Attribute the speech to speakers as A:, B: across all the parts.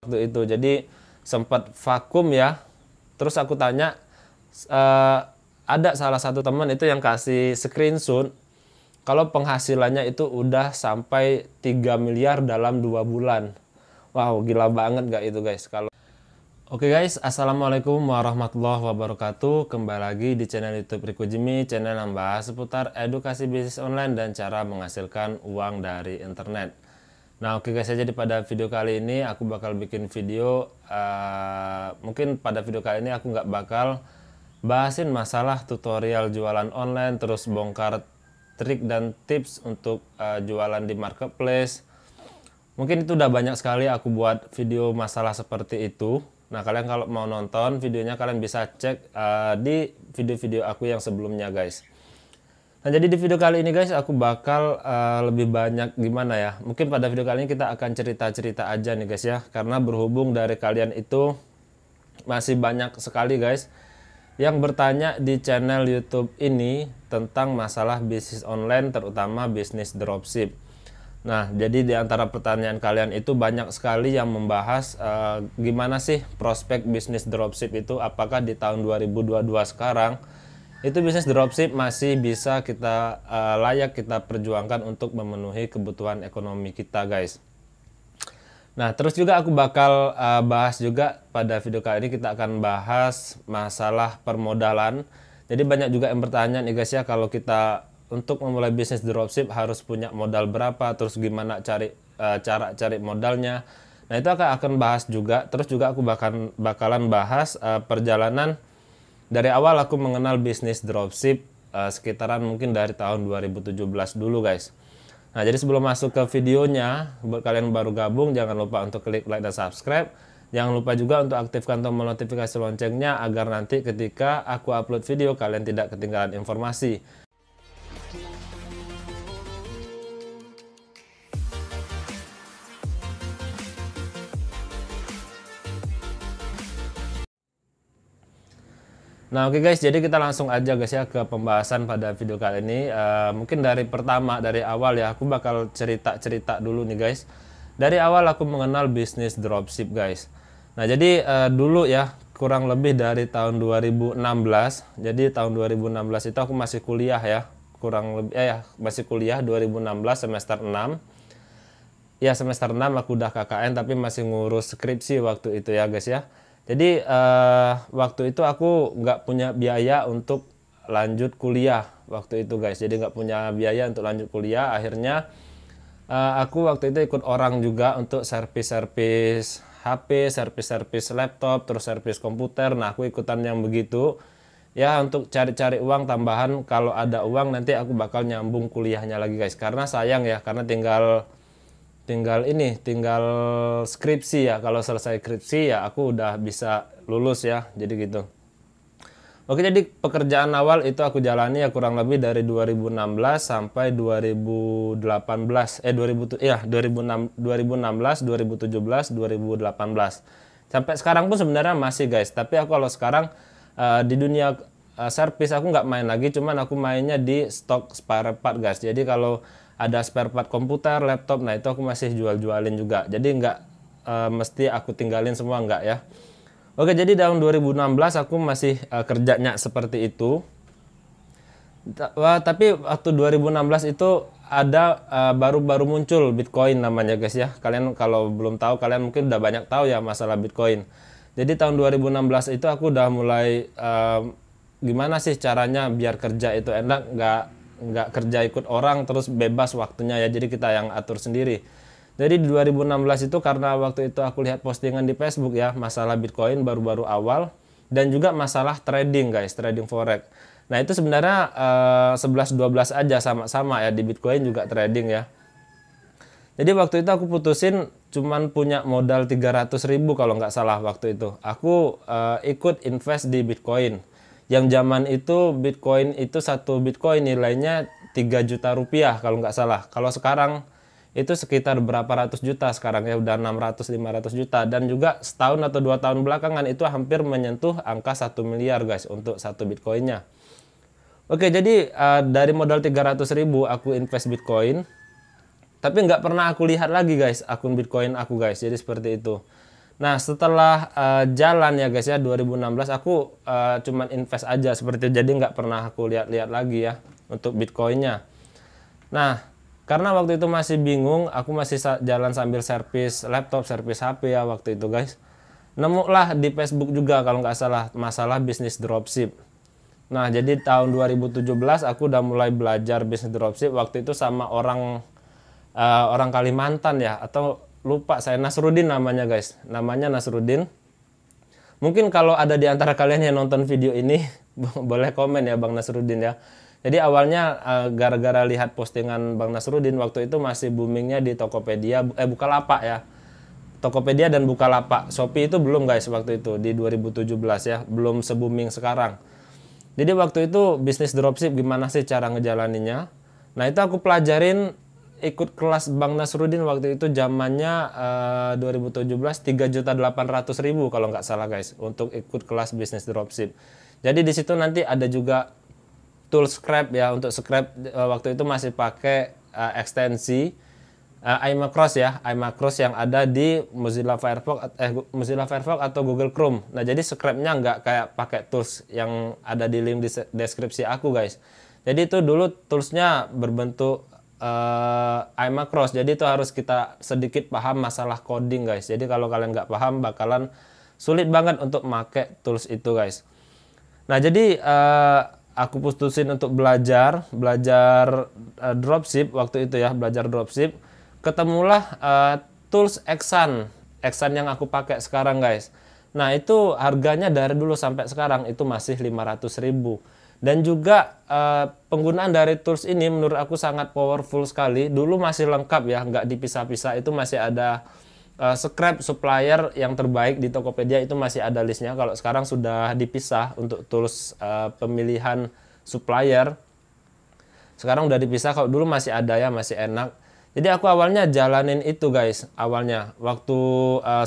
A: waktu itu. Jadi sempat vakum ya. Terus aku tanya, eh, ada salah satu teman itu yang kasih screenshot kalau penghasilannya itu udah sampai 3 miliar dalam 2 bulan. Wow, gila banget gak itu guys? Oke guys, assalamualaikum warahmatullahi wabarakatuh. Kembali lagi di channel YouTube Rico Jimmy, channel yang bahas seputar edukasi bisnis online dan cara menghasilkan uang dari internet. Nah oke guys, jadi pada video kali ini aku bakal bikin video, mungkin pada video kali ini aku nggak bakal bahasin masalah tutorial jualan online, terus bongkar trik dan tips untuk jualan di marketplace. Mungkin itu udah banyak sekali aku buat video masalah seperti itu. Nah kalian kalau mau nonton videonya kalian bisa cek di video-video aku yang sebelumnya guys. Nah jadi di video kali ini guys aku bakal lebih banyak gimana ya. Mungkin pada video kali ini kita akan cerita-cerita aja nih guys ya. Karena berhubung dari kalian itu masih banyak sekali guys yang bertanya di channel YouTube ini tentang masalah bisnis online, terutama bisnis dropship. Nah, jadi di antara pertanyaan kalian itu banyak sekali yang membahas gimana sih prospek bisnis dropship itu, apakah di tahun 2022 sekarang itu bisnis dropship masih bisa kita layak kita perjuangkan untuk memenuhi kebutuhan ekonomi kita guys. Nah, terus juga aku bakal bahas juga pada video kali ini kita akan bahas masalah permodalan. Jadi banyak juga yang bertanya nih guys ya, kalau kita untuk memulai bisnis dropship harus punya modal berapa, terus gimana cara cari modalnya. Nah, itu akan bahas juga. Terus juga aku bakalan bahas perjalanan dari awal aku mengenal bisnis dropship sekitaran mungkin dari tahun 2017 dulu guys. Nah, jadi sebelum masuk ke videonya, buat kalian baru gabung, jangan lupa untuk klik like dan subscribe. Jangan lupa juga untuk aktifkan tombol notifikasi loncengnya agar nanti ketika aku upload video, kalian tidak ketinggalan informasi. Nah oke guys, jadi kita langsung aja guys ya ke pembahasan pada video kali ini. Mungkin dari awal ya, aku bakal cerita dulu nih guys. Dari awal aku mengenal bisnis dropship guys. Nah jadi dulu ya, kurang lebih dari tahun 2016. Jadi tahun 2016 itu aku masih kuliah ya. Masih kuliah 2016 semester 6. Ya semester 6 aku udah KKN tapi masih ngurus skripsi waktu itu ya guys ya. Jadi waktu itu aku nggak punya biaya untuk lanjut kuliah waktu itu guys. Jadi nggak punya biaya untuk lanjut kuliah. Akhirnya aku waktu itu ikut orang juga untuk servis HP, servis laptop, terus servis komputer. Nah aku ikutan yang begitu ya untuk cari-cari uang tambahan. Kalau ada uang nanti aku bakal nyambung kuliahnya lagi guys. Karena sayang ya, karena tinggal skripsi ya. Kalau selesai skripsi ya aku udah bisa lulus ya, jadi gitu. Oke, jadi pekerjaan awal itu aku jalani ya kurang lebih dari 2016 sampai 2018 2016, 2017, 2018 sampai sekarang pun sebenarnya masih guys. Tapi aku kalau sekarang di dunia servis aku nggak main lagi, cuman aku mainnya di stok spare part guys. Jadi kalau ada spare part komputer, laptop, nah itu aku masih jualin juga. Jadi nggak mesti aku tinggalin semua, nggak ya. Oke, jadi tahun 2016 aku masih kerjanya seperti itu. Tapi waktu 2016 itu ada baru muncul Bitcoin namanya guys ya. Kalian kalau belum tahu, kalian mungkin udah banyak tahu ya masalah Bitcoin. Jadi tahun 2016 itu aku udah mulai gimana sih caranya biar kerja itu enak, nggak kerja ikut orang terus bebas waktunya ya, jadi kita yang atur sendiri. Jadi di 2016 itu karena waktu itu aku lihat postingan di Facebook ya masalah Bitcoin baru-baru awal, dan juga masalah trading guys, trading forex. Nah itu sebenarnya 11-12 aja sama-sama ya, di Bitcoin juga trading ya. Jadi waktu itu aku putusin cuman punya modal 300.000 kalau nggak salah waktu itu. Aku ikut invest di Bitcoin. Yang zaman itu Bitcoin itu satu Bitcoin nilainya 3 juta rupiah kalau nggak salah. Kalau sekarang itu sekitar berapa ratus juta sekarang ya, udah 600-500 juta. Dan juga setahun atau 2 tahun belakangan itu hampir menyentuh angka 1 miliar guys untuk satu Bitcoinnya. Oke, jadi dari modal 300.000 aku invest Bitcoin. Tapi nggak pernah aku lihat lagi guys akun Bitcoin aku guys. Jadi seperti itu. Nah, setelah jalan ya guys ya 2016 aku cuman invest aja seperti itu. Jadi nggak pernah aku lihat-lihat lagi ya untuk Bitcoinnya. Nah, karena waktu itu masih bingung, aku masih jalan sambil servis laptop, servis HP ya waktu itu guys. Nemulah di Facebook juga kalau nggak salah masalah bisnis dropship. Nah, jadi tahun 2017 aku udah mulai belajar bisnis dropship waktu itu sama orang Kalimantan ya, atau lupa saya, Nasrudin namanya guys. Namanya Nasrudin. Mungkin kalau ada di antara kalian yang nonton video ini boleh komen ya Bang Nasrudin ya. Jadi awalnya gara-gara lihat postingan Bang Nasrudin waktu itu masih boomingnya di Tokopedia, Bukalapak ya. Tokopedia dan Bukalapak. Shopee itu belum guys waktu itu di 2017 ya, belum se-booming sekarang. Jadi waktu itu bisnis dropship gimana sih cara ngejalaninnya. Nah itu aku pelajarin ikut kelas Bang Nasrudin waktu itu zamannya 2017 3.800.000 kalau nggak salah guys untuk ikut kelas bisnis dropship. Jadi di situ nanti ada juga tool scrap ya, untuk scrap waktu itu masih pakai ekstensi iMacros ya, iMacros yang ada di Mozilla Firefox atau Google Chrome. Nah jadi scrapnya nggak kayak pakai tools yang ada di link di deskripsi aku guys. Jadi itu dulu toolsnya berbentuk iMacros, jadi itu harus kita sedikit paham masalah coding guys. Jadi kalau kalian nggak paham bakalan sulit banget untuk make tools itu guys. Nah jadi aku putusin untuk belajar dropship waktu itu ya, belajar dropship. Ketemulah tools Xan yang aku pakai sekarang guys. Nah itu harganya dari dulu sampai sekarang itu masih 500.000. Dan juga penggunaan dari tools ini menurut aku sangat powerful sekali. Dulu masih lengkap ya, nggak dipisah-pisah. Itu masih ada scrap supplier yang terbaik di Tokopedia, itu masih ada listnya. Kalau sekarang sudah dipisah untuk tools pemilihan supplier. Sekarang udah dipisah, kalau dulu masih ada ya, masih enak. Jadi aku awalnya jalanin itu guys. Awalnya waktu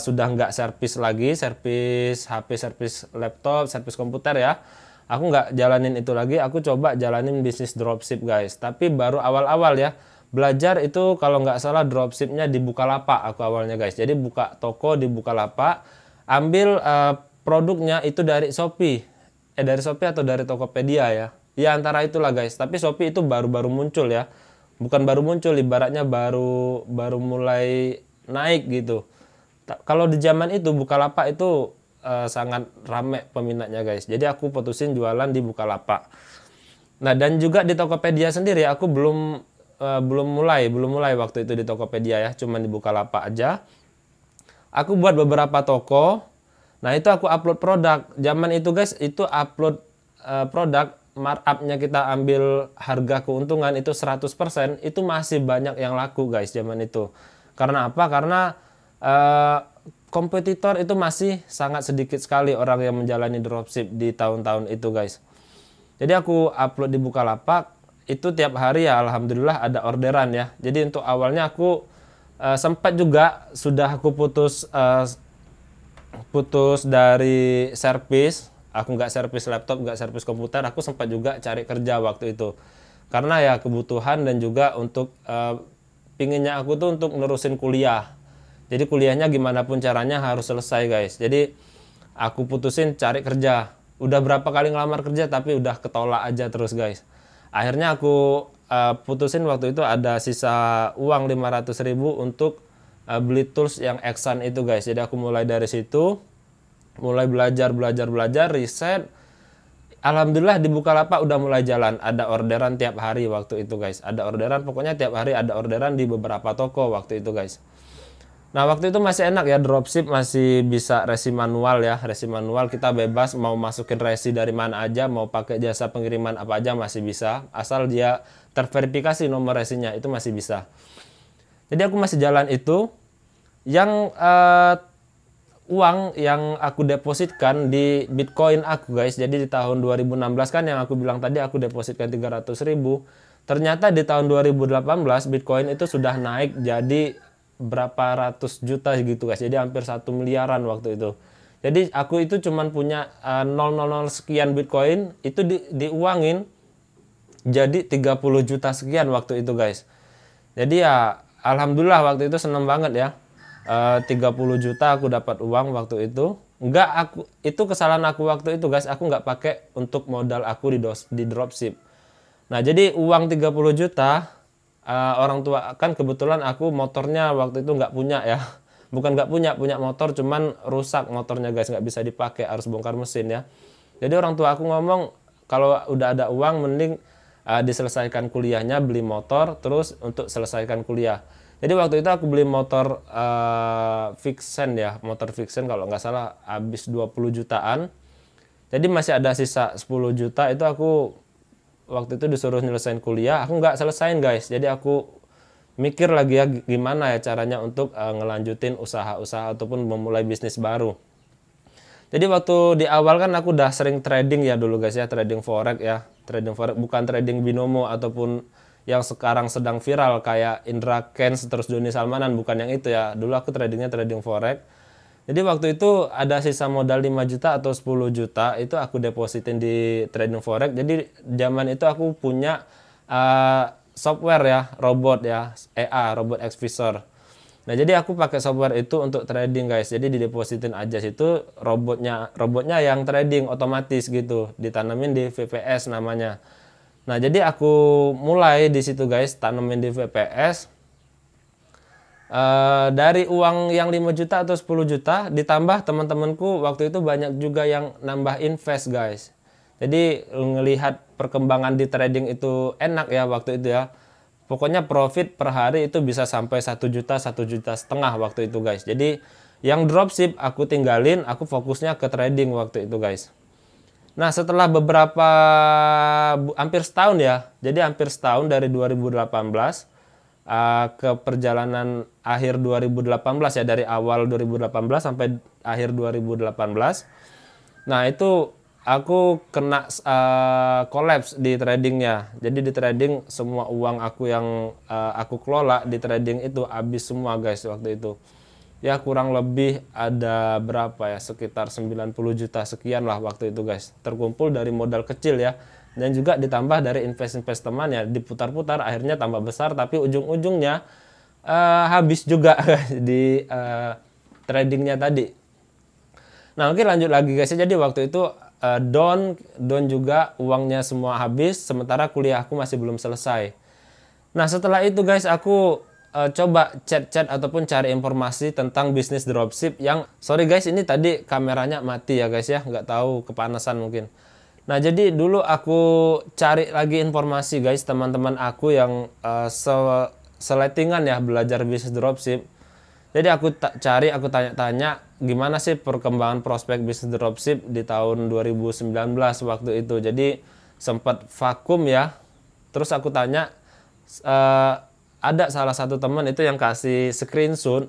A: sudah nggak servis lagi, servis HP, servis laptop, servis komputer ya. Aku nggak jalanin itu lagi, aku coba jalanin bisnis dropship guys. Tapi baru awal-awal ya, belajar itu kalau nggak salah dropshipnya di Bukalapak aku awalnya guys. Jadi buka toko di Bukalapak, ambil produknya itu dari Shopee. Dari Shopee atau dari Tokopedia ya. Ya antara itulah guys, tapi Shopee itu baru-baru muncul ya. Bukan baru muncul, ibaratnya baru mulai naik gitu. Kalau di zaman itu Bukalapak itu sangat rame peminatnya guys. Jadi aku putusin jualan di Bukalapak. Nah dan juga di Tokopedia sendiri aku belum mulai waktu itu di Tokopedia ya, cuman di Bukalapak aja. Aku buat beberapa toko. Nah itu aku upload produk. Zaman itu guys itu upload produk, markupnya kita ambil harga keuntungan itu 100%, itu masih banyak yang laku guys zaman itu. Karena apa? Karena kompetitor itu masih sangat sedikit sekali orang yang menjalani dropship di tahun-tahun itu guys. Jadi aku upload di Bukalapak itu tiap hari ya, alhamdulillah ada orderan ya. Jadi untuk awalnya aku sempat juga sudah aku putus dari servis. Aku nggak servis laptop, nggak servis komputer. Aku sempat juga cari kerja waktu itu. Karena ya kebutuhan dan juga untuk pinginnya aku tuh untuk nerusin kuliah. Jadi kuliahnya gimana pun caranya harus selesai guys. Jadi aku putusin cari kerja. Udah berapa kali ngelamar kerja tapi udah ketolak aja terus guys. Akhirnya aku putusin waktu itu ada sisa uang 500.000 untuk beli tools yang Xan itu guys. Jadi aku mulai dari situ, mulai belajar, riset. Alhamdulillah di Bukalapak udah mulai jalan. Ada orderan tiap hari waktu itu guys. Ada orderan, pokoknya tiap hari ada orderan di beberapa toko waktu itu guys. Nah waktu itu masih enak ya, dropship masih bisa resi manual ya. Resi manual kita bebas mau masukin resi dari mana aja, mau pakai jasa pengiriman apa aja masih bisa. Asal dia terverifikasi nomor resinya itu masih bisa. Jadi aku masih jalan itu. Yang uang yang aku depositkan di Bitcoin aku guys. Jadi di tahun 2016 kan yang aku bilang tadi aku depositkan 300.000. Ternyata di tahun 2018 Bitcoin itu sudah naik jadi berapa ratus juta gitu guys. Jadi hampir 1 miliaran waktu itu. Jadi aku itu cuman punya 000 sekian Bitcoin, itu diuangin jadi 30 juta sekian waktu itu guys. Jadi ya alhamdulillah waktu itu seneng banget ya. 30 juta aku dapat uang waktu itu. Itu kesalahan aku waktu itu guys, aku nggak pakai untuk modal aku di dropship. Nah jadi uang 30 juta, orang tua kan kebetulan aku motornya waktu itu nggak punya ya. Bukan nggak punya motor, cuman rusak motornya guys, nggak bisa dipakai, harus bongkar mesin ya. Jadi orang tua aku ngomong kalau udah ada uang mending diselesaikan kuliahnya, beli motor terus untuk selesaikan kuliah. Jadi waktu itu aku beli motor Vixen ya, motor Vixen kalau nggak salah habis 20 jutaan. Jadi masih ada sisa 10 juta, itu aku waktu itu disuruh nyelesain kuliah, aku nggak selesain guys. Jadi aku mikir lagi ya gimana ya caranya untuk ngelanjutin usaha-usaha ataupun memulai bisnis baru. Jadi waktu di awal kan aku udah sering trading ya dulu guys ya, trading forex ya. Trading forex bukan trading binomo ataupun yang sekarang sedang viral kayak Indra Kents terus Doni Salmanan, bukan yang itu ya. Dulu aku tradingnya trading forex. Jadi waktu itu ada sisa modal 5 juta atau 10 juta itu aku depositin di trading forex. Jadi zaman itu aku punya software ya, robot ya, EA, robot Xvisor. Nah jadi aku pakai software itu untuk trading guys. Jadi didepositin aja situ, robotnya yang trading otomatis gitu, ditanamin di VPS namanya. Nah jadi aku mulai di situ guys, tanemin di VPS. Dari uang yang 5 juta atau 10 juta ditambah teman-temanku waktu itu banyak juga yang nambah invest guys. Jadi ngelihat perkembangan di trading itu enak ya waktu itu ya. Pokoknya profit per hari itu bisa sampai 1 juta, 1,5 juta waktu itu guys. Jadi yang dropship aku tinggalin, aku fokusnya ke trading waktu itu guys. Nah setelah beberapa hampir setahun ya, jadi hampir setahun dari 2018 ke perjalanan akhir 2018 ya, dari awal 2018 sampai akhir 2018. Nah itu aku kena collapse di tradingnya. Jadi di trading semua uang aku yang aku kelola di trading itu habis semua guys waktu itu. Ya kurang lebih ada berapa ya, sekitar 90 juta sekian lah waktu itu guys. Terkumpul dari modal kecil ya. Dan juga ditambah dari invest teman ya, diputar-putar akhirnya tambah besar, tapi ujung-ujungnya habis juga di tradingnya tadi. Nah oke lanjut lagi guys. Jadi waktu itu down juga uangnya semua habis, sementara kuliahku masih belum selesai. Nah setelah itu guys aku coba chat-chat ataupun cari informasi tentang bisnis dropship yang, sorry guys ini tadi kameranya mati ya guys ya, nggak tahu kepanasan mungkin. Nah jadi dulu aku cari lagi informasi guys, teman-teman aku yang seletingan ya belajar bisnis dropship. Jadi aku cari, aku tanya-tanya gimana sih perkembangan prospek bisnis dropship di tahun 2019 waktu itu. Jadi sempat vakum ya. Terus aku tanya, ada salah satu teman itu yang kasih screenshot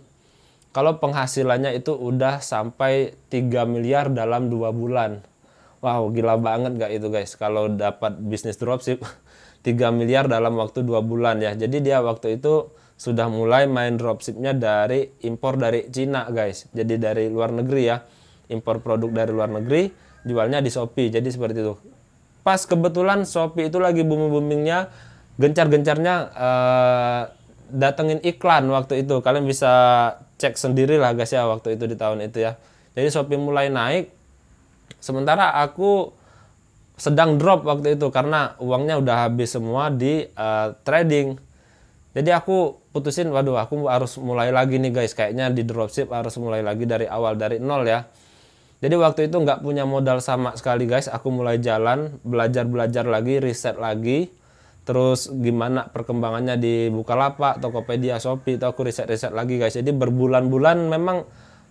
A: kalau penghasilannya itu udah sampai 3 miliar dalam 2 bulan. Wow, gila banget gak itu guys kalau dapat bisnis dropship 3 miliar dalam waktu 2 bulan ya. Jadi dia waktu itu sudah mulai main dropshipnya dari impor dari Cina guys. Jadi dari luar negeri ya, impor produk dari luar negeri, jualnya di Shopee. Jadi seperti itu. Pas kebetulan Shopee itu lagi booming-boomingnya, gencar-gencarnya datengin iklan waktu itu. Kalian bisa cek sendiri lah guys ya waktu itu di tahun itu ya. Jadi Shopee mulai naik, sementara aku sedang drop waktu itu karena uangnya udah habis semua di trading. Jadi aku putusin, waduh aku harus mulai lagi nih guys, kayaknya di dropship harus mulai lagi dari awal, dari nol ya. Jadi waktu itu nggak punya modal sama sekali guys, aku mulai jalan, belajar lagi, riset lagi. Terus gimana perkembangannya di Bukalapak, Tokopedia, Shopee, itu aku riset lagi guys. Jadi berbulan-bulan memang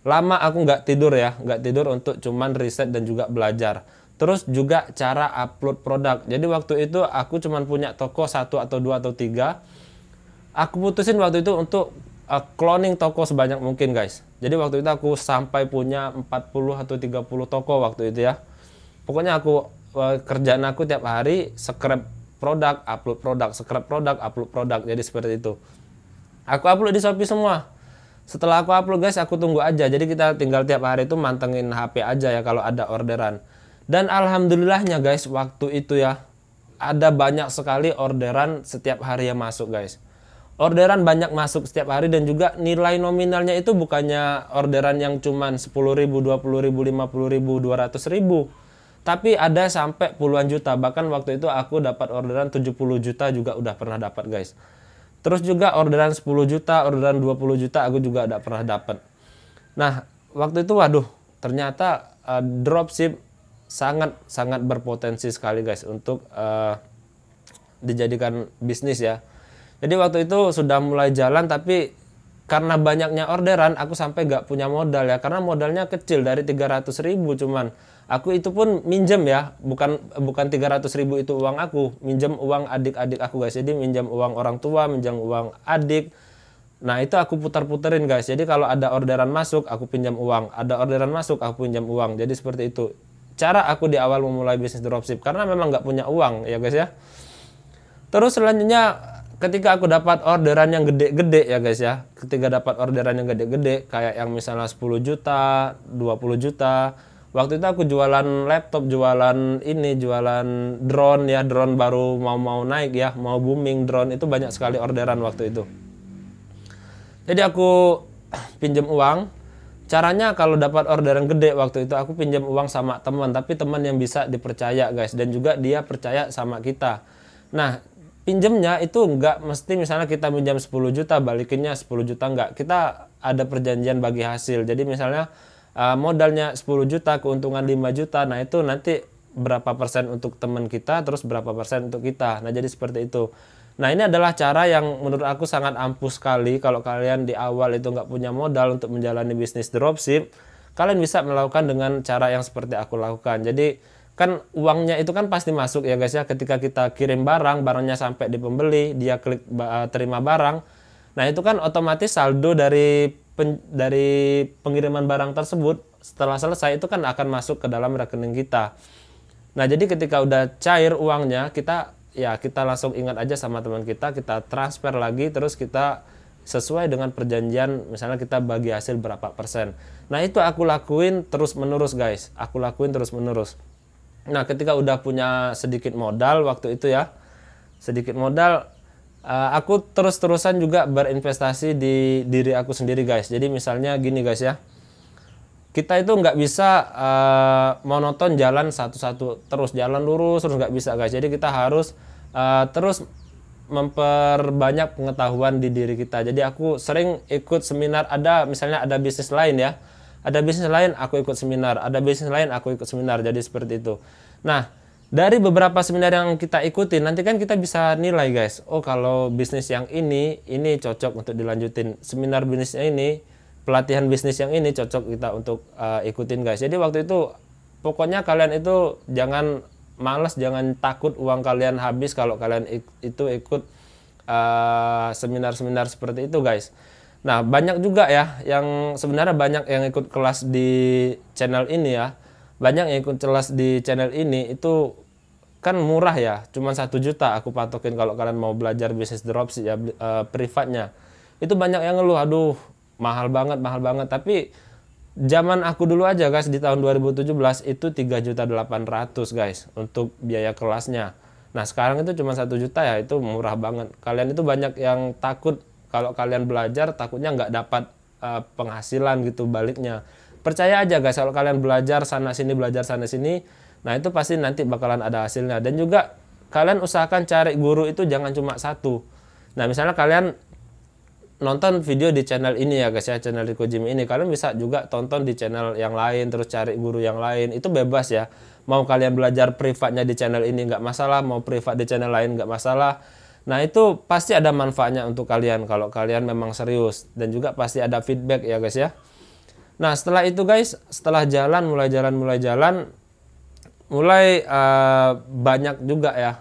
A: lama aku nggak tidur ya, nggak tidur untuk cuman riset dan juga belajar. Terus juga cara upload produk. Jadi waktu itu aku cuman punya toko 1 atau 2 atau 3. Aku putusin waktu itu untuk cloning toko sebanyak mungkin guys. Jadi waktu itu aku sampai punya 40 atau 30 toko waktu itu ya. Pokoknya aku kerjaan aku tiap hari scrap produk, upload produk, scrap produk, upload produk. Jadi seperti itu. Aku upload di Shopee semua. Setelah aku upload guys, aku tunggu aja. Jadi kita tinggal tiap hari itu mantengin HP aja ya kalau ada orderan. Dan alhamdulillahnya guys, waktu itu ya ada banyak sekali orderan setiap hari yang masuk guys. orderan banyak masuk setiap hari, dan juga nilai nominalnya itu bukannya orderan yang cuman 10.000, 20.000, 50.000, 200.000, tapi ada sampai puluhan juta. Bahkan waktu itu aku dapat orderan 70 juta juga udah pernah dapat guys. Terus juga orderan 10 juta, orderan 20 juta aku juga udah pernah dapat. Nah, waktu itu waduh, ternyata dropship sangat berpotensi sekali guys untuk dijadikan bisnis ya. Jadi waktu itu sudah mulai jalan, tapi karena banyaknya orderan aku sampai gak punya modal ya, karena modalnya kecil dari 300.000 cuman. Aku itu pun minjem ya, bukan 300.000 itu uang aku, minjem uang adik-adik aku guys. Jadi minjem uang orang tua, minjem uang adik. Nah itu aku putar-puterin guys. Jadi kalau ada orderan masuk aku pinjam uang, ada orderan masuk aku pinjam uang. Jadi seperti itu cara aku di awal memulai bisnis dropship, karena memang nggak punya uang ya guys ya. Terus selanjutnya ketika aku dapat orderan yang gede-gede ya guys ya, ketika dapat orderan yang gede-gede kayak yang misalnya 10 juta, 20 juta, waktu itu aku jualan laptop, jualan drone ya, drone baru mau naik ya, mau booming drone, itu banyak sekali orderan waktu itu. Jadi aku pinjam uang. Caranya kalau dapat orderan gede waktu itu aku pinjam uang sama teman, tapi teman yang bisa dipercaya guys, dan juga dia percaya sama kita. Nah, pinjamnya itu nggak mesti misalnya kita pinjam 10 juta balikinnya 10 juta, nggak. Kita ada perjanjian bagi hasil. Jadi misalnya modalnya 10 juta, keuntungan 5 juta. Nah, itu nanti berapa persen untuk teman kita, terus berapa persen untuk kita. Nah, jadi seperti itu. Nah, ini adalah cara yang menurut aku sangat ampuh sekali kalau kalian di awal itu nggak punya modal untuk menjalani bisnis dropship. Kalian bisa melakukan dengan cara yang seperti aku lakukan. Jadi, kan uangnya itu kan pasti masuk ya guys ya, ketika kita kirim barang, barangnya sampai di pembeli, dia klik terima barang. Nah, itu kan otomatis saldo dari pengiriman barang tersebut setelah selesai itu kan akan masuk ke dalam rekening kita. Nah, jadi ketika udah cair uangnya, kita langsung ingat aja sama teman kita transfer lagi, terus kita sesuai dengan perjanjian, misalnya kita bagi hasil berapa persen. Nah, itu aku lakuin terus menerus guys, Nah, ketika udah punya sedikit modal waktu itu ya, aku terus-terusan juga berinvestasi di diri aku sendiri guys. Jadi misalnya gini guys ya, kita itu nggak bisa monoton jalan satu-satu terus, jalan lurus terus, nggak bisa guys. Jadi kita harus terus memperbanyak pengetahuan di diri kita. Jadi aku sering ikut seminar, misalnya ada bisnis lain ya, ada bisnis lain aku ikut seminar, ada bisnis lain aku ikut seminar, jadi seperti itu. Nah, dari beberapa seminar yang kita ikuti, nanti kan kita bisa nilai guys, oh kalau bisnis yang ini cocok untuk dilanjutin, seminar bisnisnya ini, pelatihan bisnis yang ini cocok kita untuk ikutin guys. Jadi waktu itu pokoknya kalian itu jangan malas, jangan takut uang kalian habis kalau kalian itu ikut seminar-seminar seperti itu guys. Nah, banyak juga ya yang sebenarnya banyak yang ikut kelas di channel ini ya. Banyak yang ikut kelas di channel ini itu kan murah ya, cuma 1 juta aku patokin kalau kalian mau belajar bisnis dropship ya, privatnya. Itu banyak yang ngeluh, aduh mahal banget. Tapi zaman aku dulu aja guys, di tahun 2017 itu 3.800.000 guys untuk biaya kelasnya. Nah, sekarang itu cuma 1 juta ya, itu murah banget. Kalian itu banyak yang takut kalau kalian belajar takutnya nggak dapat penghasilan gitu baliknya. Percaya aja guys, kalau kalian belajar sana sini, nah itu pasti nanti bakalan ada hasilnya. Dan juga kalian usahakan cari guru itu jangan cuma satu. Nah, misalnya kalian nonton video di channel ini ya guys ya, channel Rico Jimmy ini, kalian bisa juga tonton di channel yang lain, terus cari guru yang lain, itu bebas ya. Mau kalian belajar privatnya di channel ini nggak masalah, mau privat di channel lain nggak masalah. Nah, itu pasti ada manfaatnya untuk kalian kalau kalian memang serius, dan juga pasti ada feedback ya guys ya. Nah, setelah itu guys, setelah mulai banyak juga ya,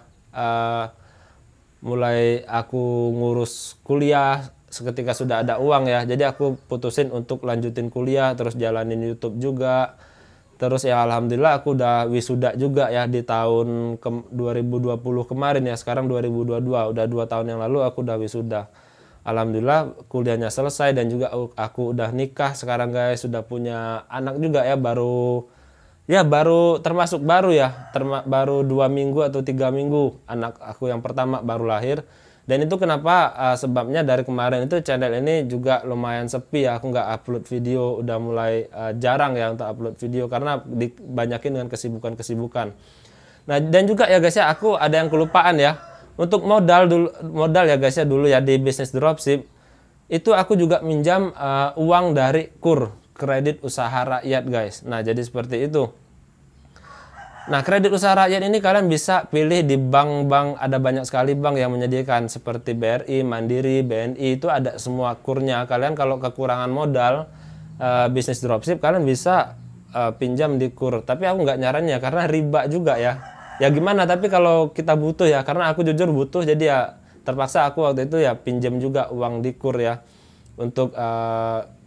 A: mulai aku ngurus kuliah seketika sudah ada uang ya. Jadi aku putusin untuk lanjutin kuliah, terus jalanin YouTube juga. Terus ya alhamdulillah aku udah wisuda juga ya di tahun 2020 kemarin ya. Sekarang 2022, udah 2 tahun yang lalu aku udah wisuda. Alhamdulillah kuliahnya selesai, dan juga aku udah nikah sekarang guys, sudah punya anak juga ya, baru baru 2 minggu atau 3 minggu anak aku yang pertama baru lahir. Dan itu kenapa sebabnya dari kemarin itu channel ini juga lumayan sepi ya. Aku nggak upload video, udah mulai jarang ya untuk upload video karena dibanyakin dengan kesibukan-kesibukan. Nah, dan juga ya guys ya, aku ada yang kelupaan ya. Untuk modal ya guys ya, dulu ya di bisnis dropship itu aku juga minjam uang dari KUR, kredit usaha rakyat guys. Nah, jadi seperti itu. Nah, kredit usaha rakyat ini kalian bisa pilih di bank-bank, ada banyak sekali bank yang menyediakan seperti BRI, Mandiri, BNI, itu ada semua kurnya. Kalian kalau kekurangan modal bisnis dropship, kalian bisa pinjam di KUR. Tapi aku nggak nyarannya karena riba juga ya. Ya gimana, tapi kalau kita butuh ya, karena aku jujur butuh, jadi ya terpaksa aku waktu itu ya pinjam juga uang di KUR ya untuk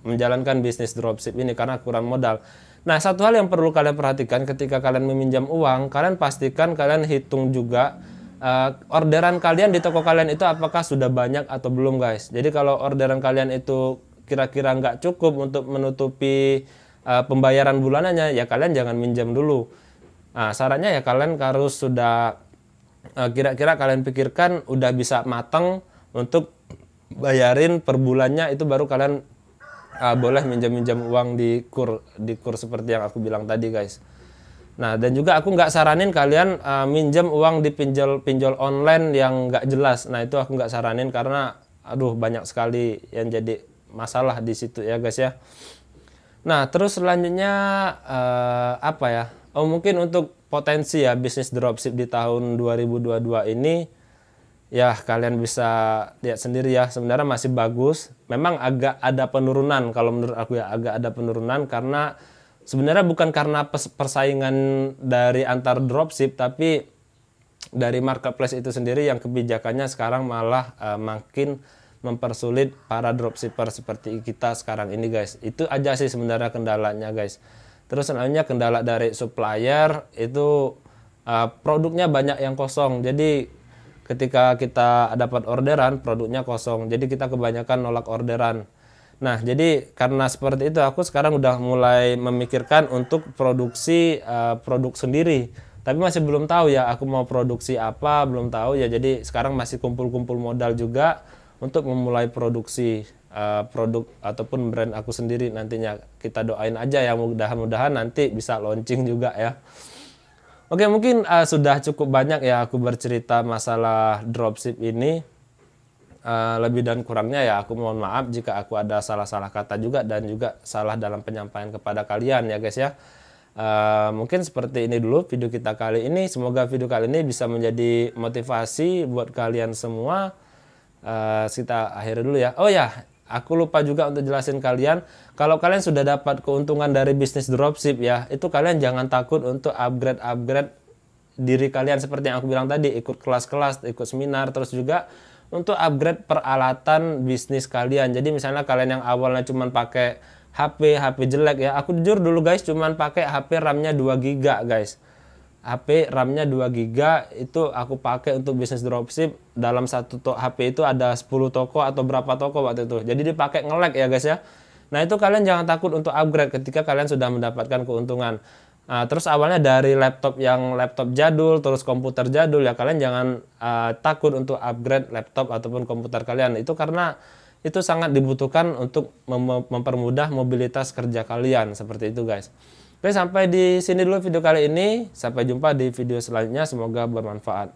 A: menjalankan bisnis dropship ini karena kurang modal. Nah, satu hal yang perlu kalian perhatikan ketika kalian meminjam uang, kalian pastikan kalian hitung juga orderan kalian di toko kalian itu apakah sudah banyak atau belum guys. Jadi kalau orderan kalian itu kira-kira nggak cukup untuk menutupi pembayaran bulanannya, ya kalian jangan minjam dulu. Nah, sarannya ya kalian harus sudah kira-kira kalian pikirkan udah bisa matang untuk bayarin per bulannya, itu baru kalian boleh minjam-minjam uang di KUR seperti yang aku bilang tadi guys. Nah, dan juga aku nggak saranin kalian minjam uang di pinjol online yang nggak jelas. Nah, itu aku nggak saranin karena aduh banyak sekali yang jadi masalah di situ ya guys ya. Nah, terus selanjutnya apa ya? Oh, mungkin untuk potensi ya bisnis dropship di tahun 2022 ini ya kalian bisa lihat sendiri ya, sebenarnya masih bagus. Memang agak ada penurunan kalau menurut aku ya, agak ada penurunan karena sebenarnya bukan karena persaingan dari antar dropship, tapi dari marketplace itu sendiri yang kebijakannya sekarang malah makin mempersulit para dropshipper seperti kita sekarang ini guys. Itu aja sih sebenarnya kendalanya guys. Terus selanjutnya kendala dari supplier itu produknya banyak yang kosong. Jadi ketika kita dapat orderan, produknya kosong. Jadi kita kebanyakan nolak orderan. Nah, jadi karena seperti itu aku sekarang udah mulai memikirkan untuk produksi produk sendiri. Tapi masih belum tahu ya aku mau produksi apa, belum tahu ya. Jadi sekarang masih kumpul-kumpul modal juga untuk memulai produksi produk ataupun brand aku sendiri nantinya. Kita doain aja ya, mudah-mudahan nanti bisa launching juga ya. Oke, mungkin sudah cukup banyak ya aku bercerita masalah dropship ini. Lebih dan kurangnya ya aku mohon maaf jika aku ada salah-salah kata juga dan juga salah dalam penyampaian kepada kalian ya guys ya. Mungkin seperti ini dulu video kita kali ini. Semoga video kali ini bisa menjadi motivasi buat kalian semua. Kita akhiri dulu ya. Oh ya, aku lupa juga untuk jelasin kalian, kalau kalian sudah dapat keuntungan dari bisnis dropship ya, itu kalian jangan takut untuk upgrade diri kalian seperti yang aku bilang tadi, ikut kelas-kelas, ikut seminar, terus juga untuk upgrade peralatan bisnis kalian. Jadi misalnya kalian yang awalnya cuma pakai HP jelek ya, aku jujur dulu guys cuma pakai HP RAM-nya 2 GB guys. HP RAM-nya 2 GB itu aku pakai untuk bisnis dropship. Dalam satu HP itu ada 10 toko atau berapa toko waktu itu. Jadi dipakai nge-lag ya guys ya. Nah, itu kalian jangan takut untuk upgrade ketika kalian sudah mendapatkan keuntungan. Nah, terus awalnya dari laptop jadul, terus komputer jadul ya, kalian jangan takut untuk upgrade laptop ataupun komputer kalian. Itu karena itu sangat dibutuhkan untuk mempermudah mobilitas kerja kalian, seperti itu guys. Oke, sampai di sini dulu video kali ini. Sampai jumpa di video selanjutnya. Semoga bermanfaat.